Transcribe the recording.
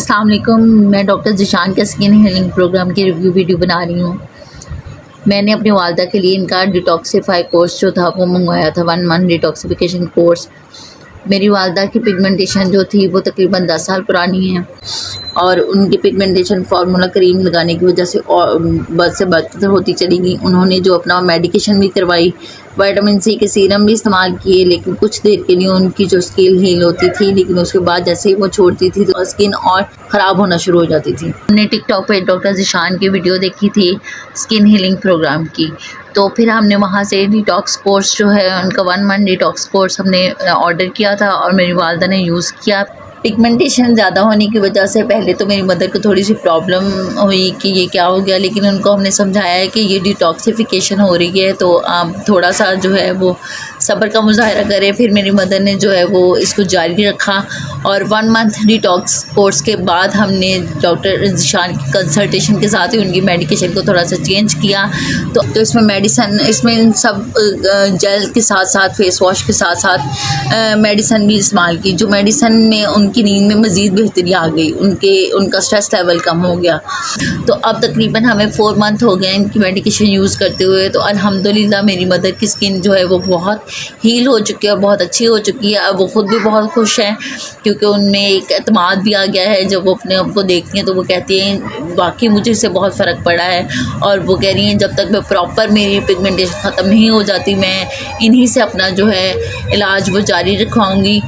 अस्सलाम वालेकुम। मैं डॉक्टर ज़ीशान के स्किन हीलिंग प्रोग्राम की रिव्यू वीडियो बना रही हूँ। मैंने अपनी वालदा के लिए इनका डिटॉक्सिफाई कोर्स जो था वो मंगवाया था, 1 मंथ डिटॉक्सिफिकेशन कोर्स। मेरी वालदा की पिगमेंटेशन जो थी वो तकरीबन 10 साल पुरानी है और उनकी पिगमेंटेशन फार्मूला क्रीम लगाने की वजह से और बद से बदतर होती चली गई। उन्होंने जो अपना मेडिकेशन भी करवाई, विटामिन सी के सीरम भी इस्तेमाल किए, लेकिन कुछ देर के लिए उनकी जो स्किन हील होती थी, लेकिन उसके बाद जैसे ही वो छोड़ती थी तो स्किन और ख़राब होना शुरू हो जाती थी। हमने टिकटॉक पे डॉक्टर ज़ीशान की वीडियो देखी थी स्किन हीलिंग प्रोग्राम की, तो फिर हमने वहाँ से डिटॉक्स कोर्स जो है उनका 1 मंथ डिटॉक्स कोर्स हमने ऑर्डर किया था और मेरी वालदा ने यूज़ किया। पिगमेंटेशन ज़्यादा होने की वजह से पहले तो मेरी मदर को थोड़ी सी प्रॉब्लम हुई कि ये क्या हो गया, लेकिन उनको हमने समझाया है कि ये डिटॉक्सिफिकेशन हो रही है तो आप थोड़ा सा जो है वो सब्र का मुजाहरा करें। फिर मेरी मदर ने जो है वो इसको जारी रखा और 1 मंथ डिटॉक्स कोर्स के बाद हमने डॉक्टर ज़ीशान की कंसल्टेशन के साथ ही उनकी मेडिकेशन को थोड़ा सा चेंज किया। तो इसमें मेडिसन, इसमें सब जेल के साथ साथ फेस वॉश के साथ साथ मेडिसन भी इस्तेमाल की। जो मेडिसन में उनकी नींद में मज़ीद बेहतरी आ गई, उनका स्ट्रेस लेवल कम हो गया। तो अब तकरीबन हमें 4 मंथ हो गए इनकी मेडिकेशन यूज़ करते हुए। तो अल्हम्दुलिल्लाह मेरी मदर की स्किन जो है वो बहुत हील हो चुकी है, बहुत अच्छी हो चुकी है। अब वो ख़ुद भी बहुत खुश हैं क्योंकि उनमें एक एतमाद भी आ गया है। जब वो अपने आप को देखती हैं तो वो कहती हैं वाकई मुझे इससे बहुत फ़र्क पड़ा है, और वो कह रही हैं जब तक मैं प्रॉपर मेरी पिगमेंटेशन ख़त्म नहीं हो जाती मैं इन्हीं से अपना जो है इलाज वो जारी रखवाऊँगी।